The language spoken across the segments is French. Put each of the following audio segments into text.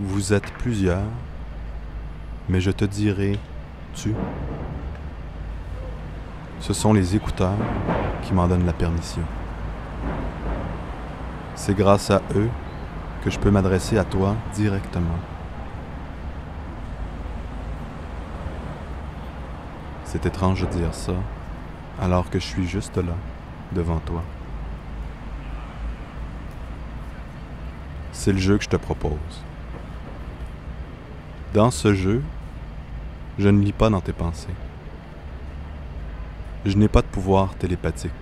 Vous êtes plusieurs, mais je te dirai tu. Ce sont les écouteurs qui m'en donnent la permission. C'est grâce à eux que je peux m'adresser à toi directement. C'est étrange de dire ça, alors que je suis juste là, devant toi. C'est le jeu que je te propose. Dans ce jeu, je ne lis pas dans tes pensées. Je n'ai pas de pouvoir télépathique.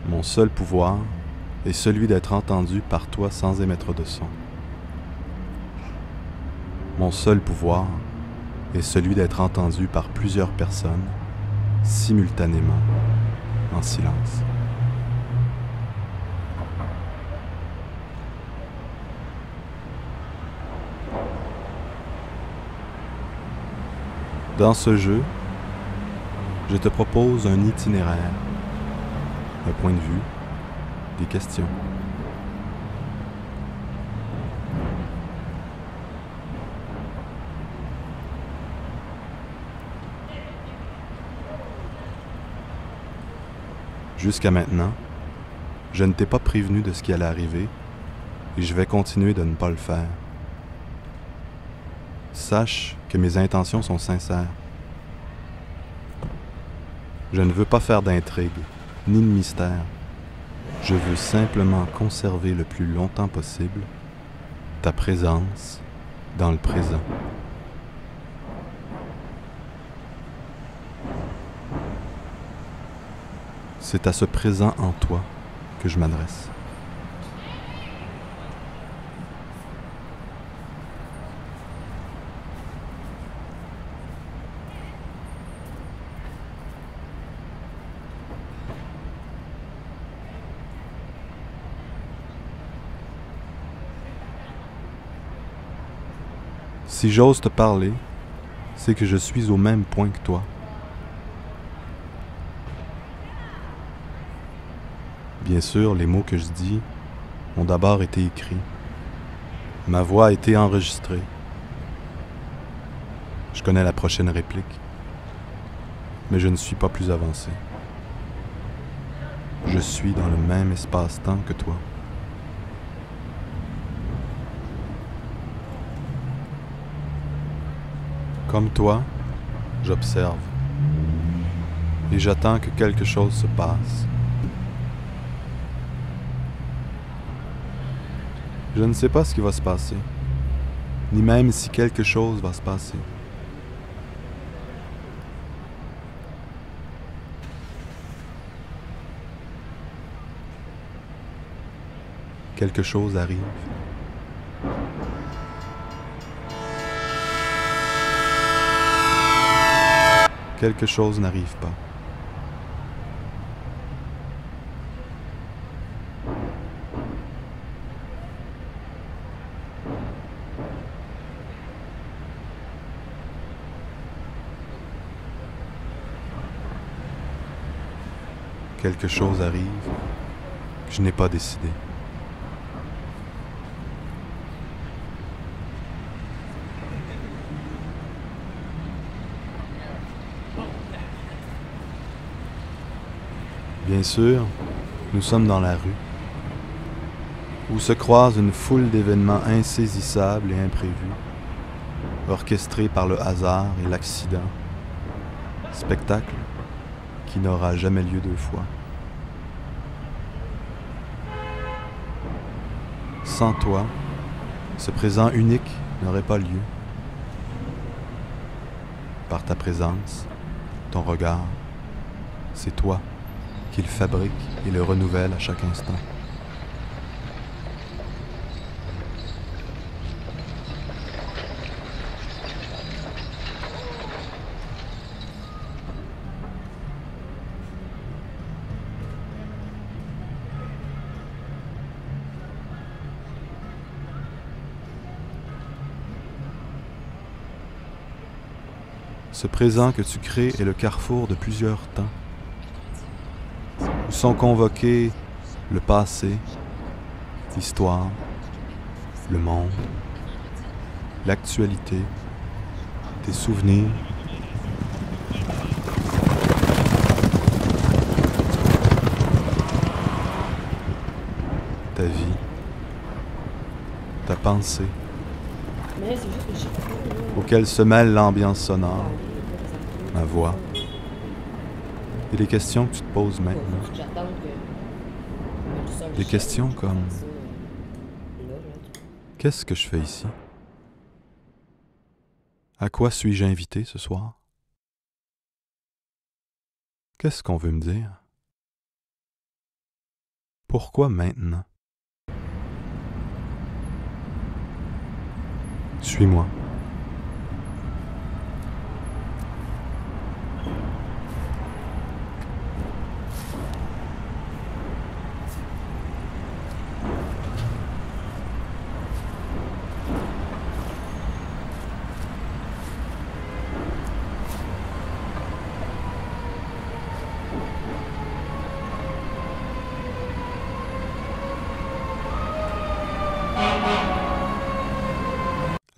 Mon seul pouvoir est celui d'être entendu par toi sans émettre de son. Mon seul pouvoir est celui d'être entendu par plusieurs personnes simultanément, en silence. Dans ce jeu, je te propose un itinéraire, un point de vue, des questions. Jusqu'à maintenant, je ne t'ai pas prévenu de ce qui allait arriver et je vais continuer de ne pas le faire. Sache que mes intentions sont sincères. Je ne veux pas faire d'intrigue, ni de mystère. Je veux simplement conserver le plus longtemps possible ta présence dans le présent. C'est à ce présent en toi que je m'adresse. Si j'ose te parler, c'est que je suis au même point que toi. Bien sûr, les mots que je dis ont d'abord été écrits. Ma voix a été enregistrée. Je connais la prochaine réplique, mais je ne suis pas plus avancé. Je suis dans le même espace-temps que toi. Comme toi, j'observe et j'attends que quelque chose se passe. Je ne sais pas ce qui va se passer, ni même si quelque chose va se passer. Quelque chose arrive. Quelque chose n'arrive pas. Quelque chose arrive que je n'ai pas décidé. Bien sûr, nous sommes dans la rue, où se croise une foule d'événements insaisissables et imprévus, orchestrés par le hasard et l'accident, spectacle qui n'aura jamais lieu deux fois. Sans toi, ce présent unique n'aurait pas lieu. Par ta présence, ton regard, c'est toi qui le fabrique et le renouvelle à chaque instant. Ce présent que tu crées est le carrefour de plusieurs temps, où sont convoqués le passé, l'histoire, le monde, l'actualité, tes souvenirs. Ta vie, ta pensée, auquel se mêle l'ambiance sonore, ma voix, et les questions que tu te poses maintenant. Des questions comme « Qu'est-ce que je fais ici? À quoi suis-je invité ce soir? Qu'est-ce qu'on veut me dire? Pourquoi maintenant? » Suis-moi.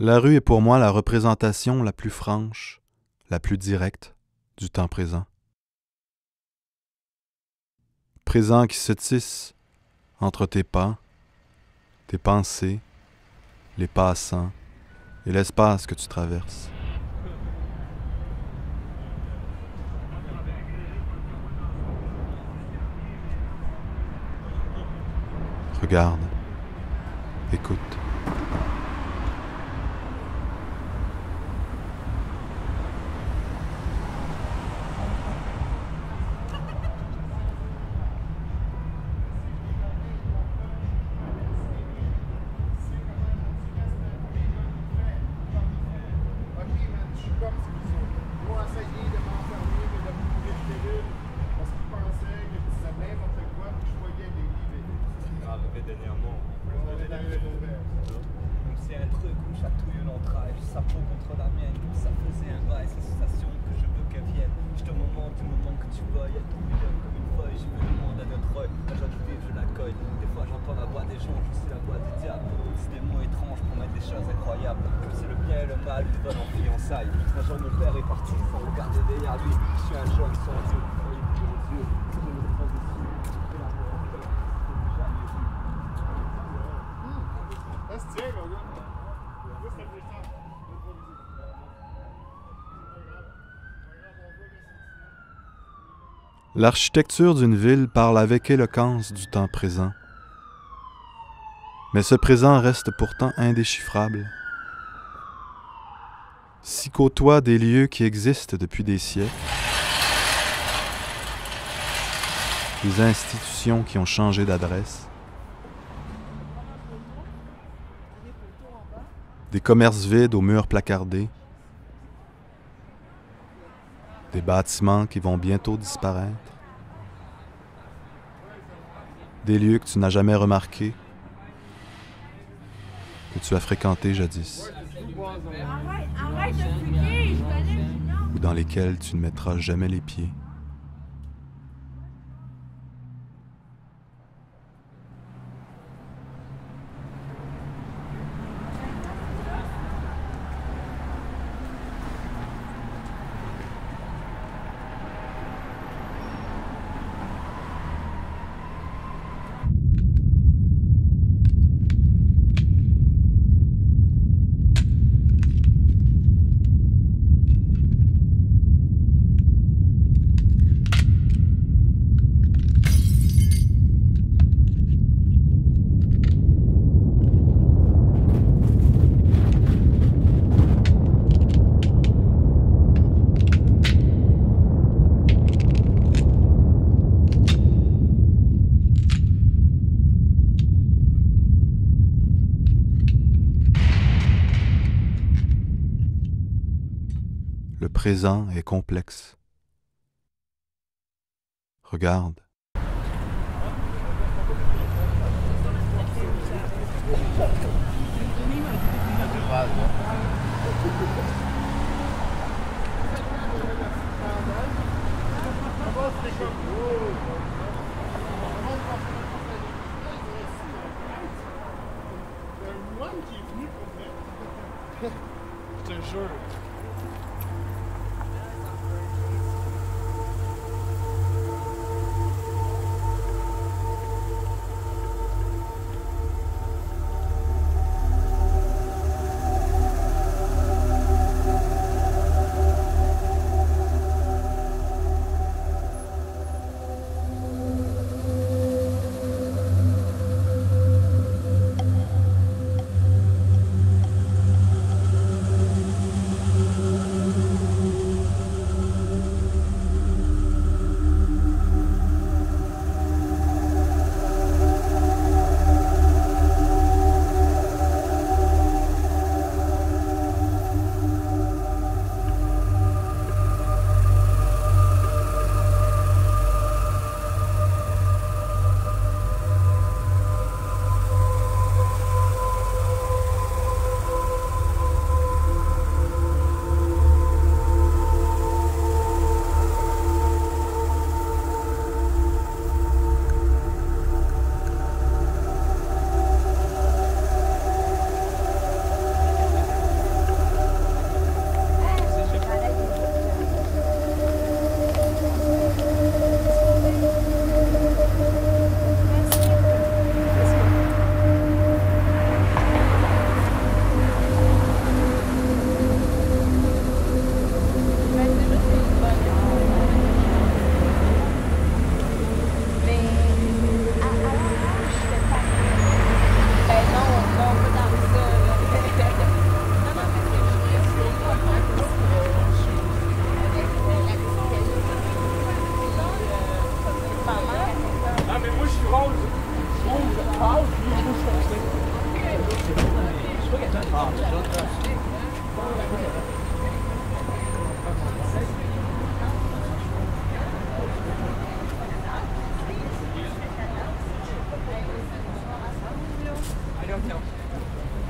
La rue est pour moi la représentation la plus franche, la plus directe du temps présent. Présent qui se tisse entre tes pas, tes pensées, les passants et l'espace que tu traverses. Regarde, écoute. L'architecture d'une ville parle avec éloquence du temps présent. Mais ce présent reste pourtant indéchiffrable. S'y côtoient des lieux qui existent depuis des siècles, des institutions qui ont changé d'adresse, des commerces vides aux murs placardés, des bâtiments qui vont bientôt disparaître, des lieux que tu n'as jamais remarqués, que tu as fréquentés jadis, ou dans lesquels tu ne mettras jamais les pieds. Le présent est complexe. Regarde. jure.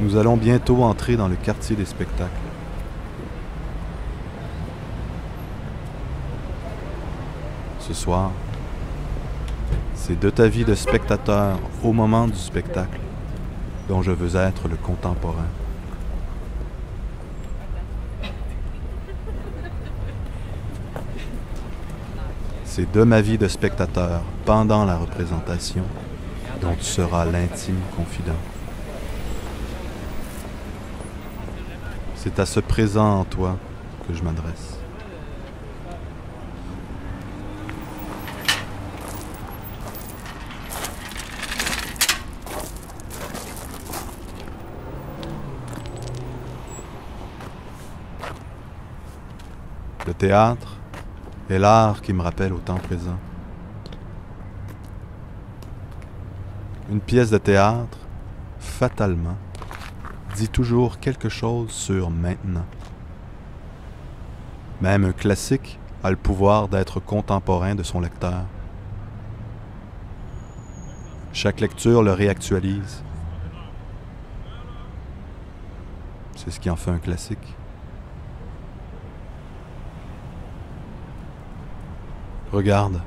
Nous allons bientôt entrer dans le quartier des spectacles. Ce soir, c'est de ta vie de spectateur au moment du spectacle dont je veux être le contemporain. C'est de ma vie de spectateur pendant la représentation dont tu seras l'intime confident. C'est à ce présent en toi que je m'adresse. Le théâtre est l'art qui me rappelle au temps présent. Une pièce de théâtre, fatalement, dit toujours quelque chose sur maintenant. Même un classique a le pouvoir d'être contemporain de son lecteur. Chaque lecture le réactualise. C'est ce qui en fait un classique. Regarde,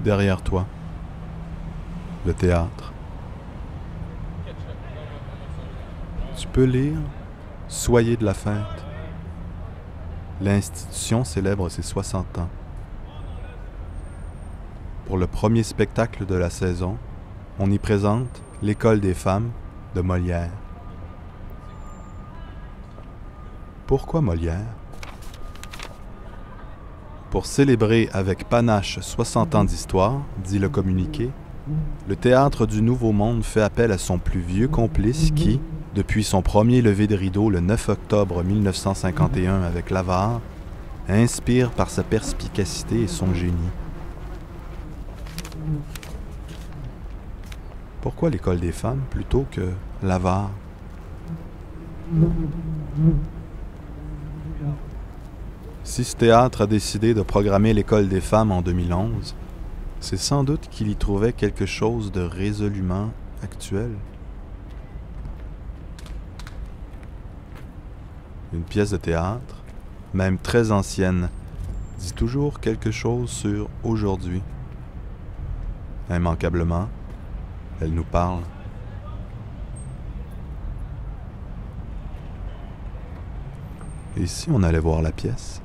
derrière toi, le théâtre. Tu peux lire « Soyez de la fête ». L'institution célèbre ses 60 ans. Pour le premier spectacle de la saison, on y présente « L'école des femmes » de Molière. Pourquoi Molière? Pour célébrer avec panache 60 ans d'histoire, dit le communiqué, le Théâtre du Nouveau Monde fait appel à son plus vieux complice qui, depuis son premier lever de rideau le 9 octobre 1951 avec l'Avare, inspire par sa perspicacité et son génie. Pourquoi l'école des femmes plutôt que l'Avare? Si ce théâtre a décidé de programmer l'école des femmes en 2011, c'est sans doute qu'il y trouvait quelque chose de résolument actuel. Une pièce de théâtre, même très ancienne, dit toujours quelque chose sur aujourd'hui. Immanquablement, elle nous parle. Et si on allait voir la pièce?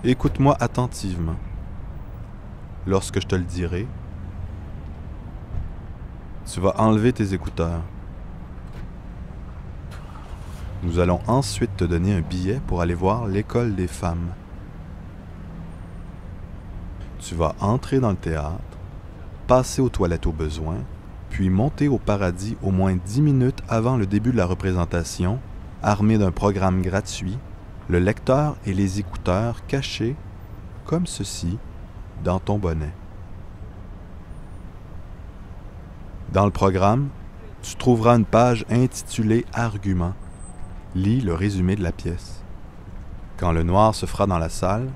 Écoute-moi attentivement. Lorsque je te le dirai, tu vas enlever tes écouteurs. Nous allons ensuite te donner un billet pour aller voir l'école des femmes. Tu vas entrer dans le théâtre, passer aux toilettes au besoin, puis monter au paradis au moins 10 minutes avant le début de la représentation, armé d'un programme gratuit, le lecteur et les écouteurs cachés, comme ceci, dans ton bonnet. Dans le programme, tu trouveras une page intitulée « Arguments ». Lis le résumé de la pièce. Quand le noir se fera dans la salle,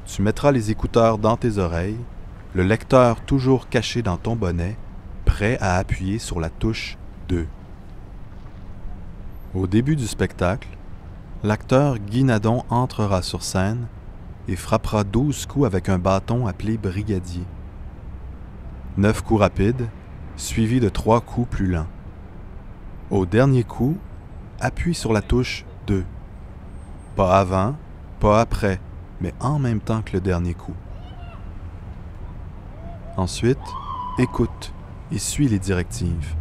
tu mettras les écouteurs dans tes oreilles, le lecteur toujours caché dans ton bonnet, prêt à appuyer sur la touche 2. Au début du spectacle, l'acteur Guy Nadon entrera sur scène et frappera 12 coups avec un bâton appelé brigadier. 9 coups rapides, suivis de 3 coups plus lents. Au dernier coup, appuie sur la touche 2. Pas avant, pas après, mais en même temps que le dernier coup. Ensuite, écoute et suis les directives.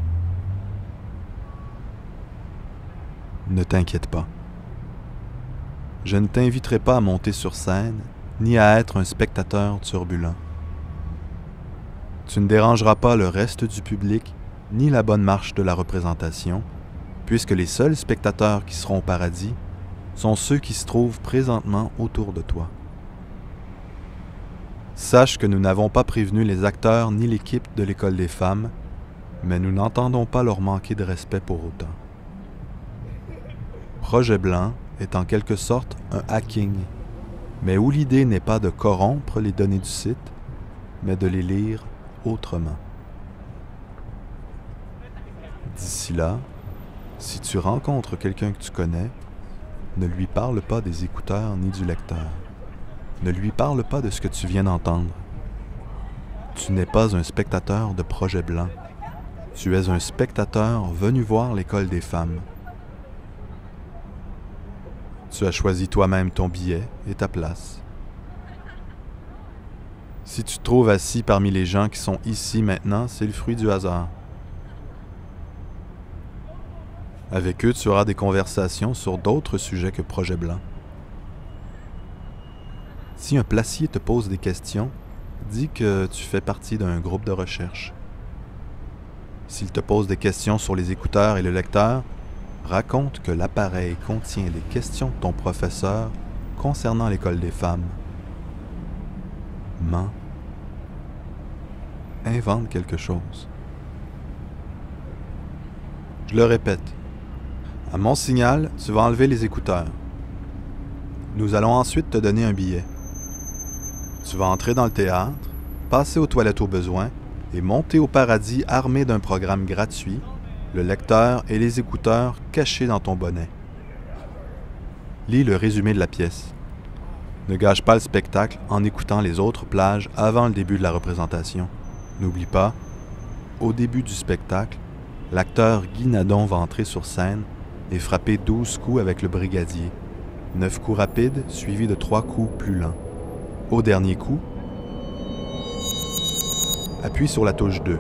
Ne t'inquiète pas. Je ne t'inviterai pas à monter sur scène, ni à être un spectateur turbulent. Tu ne dérangeras pas le reste du public, ni la bonne marche de la représentation, puisque les seuls spectateurs qui seront au paradis sont ceux qui se trouvent présentement autour de toi. Sache que nous n'avons pas prévenu les acteurs ni l'équipe de l'École des femmes, mais nous n'entendons pas leur manquer de respect pour autant. Projet Blanc est en quelque sorte un hacking, mais où l'idée n'est pas de corrompre les données du site, mais de les lire autrement. D'ici là, si tu rencontres quelqu'un que tu connais, ne lui parle pas des écouteurs ni du lecteur. Ne lui parle pas de ce que tu viens d'entendre. Tu n'es pas un spectateur de Projet Blanc. Tu es un spectateur venu voir l'École des femmes. Tu as choisi toi-même ton billet et ta place. Si tu te trouves assis parmi les gens qui sont ici maintenant, c'est le fruit du hasard. Avec eux, tu auras des conversations sur d'autres sujets que Projet Blanc. Si un placier te pose des questions, dis que tu fais partie d'un groupe de recherche. S'il te pose des questions sur les écouteurs et le lecteur, raconte que l'appareil contient les questions de ton professeur concernant l'École des femmes. Mens. Invente quelque chose. Je le répète. À mon signal, tu vas enlever les écouteurs. Nous allons ensuite te donner un billet. Tu vas entrer dans le théâtre, passer aux toilettes au besoin et monter au paradis armé d'un programme gratuit, le lecteur et les écouteurs cachés dans ton bonnet. Lis le résumé de la pièce. Ne gâche pas le spectacle en écoutant les autres plages avant le début de la représentation. N'oublie pas, au début du spectacle, l'acteur Guy Nadon va entrer sur scène et frapper 12 coups avec le brigadier. 9 coups rapides suivis de 3 coups plus lents. Au dernier coup, appuie sur la touche 2.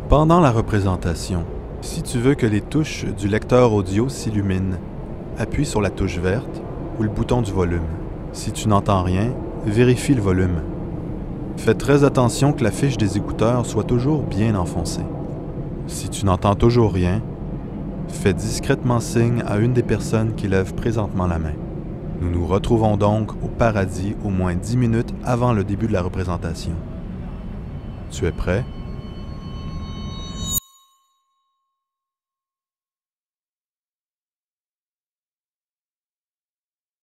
Pendant la représentation, si tu veux que les touches du lecteur audio s'illuminent, appuie sur la touche verte ou le bouton du volume. Si tu n'entends rien, vérifie le volume. Fais très attention que la fiche des écouteurs soit toujours bien enfoncée. Si tu n'entends toujours rien, fais discrètement signe à une des personnes qui lève présentement la main. Nous nous retrouvons donc au paradis au moins 10 minutes avant le début de la représentation. Tu es prêt?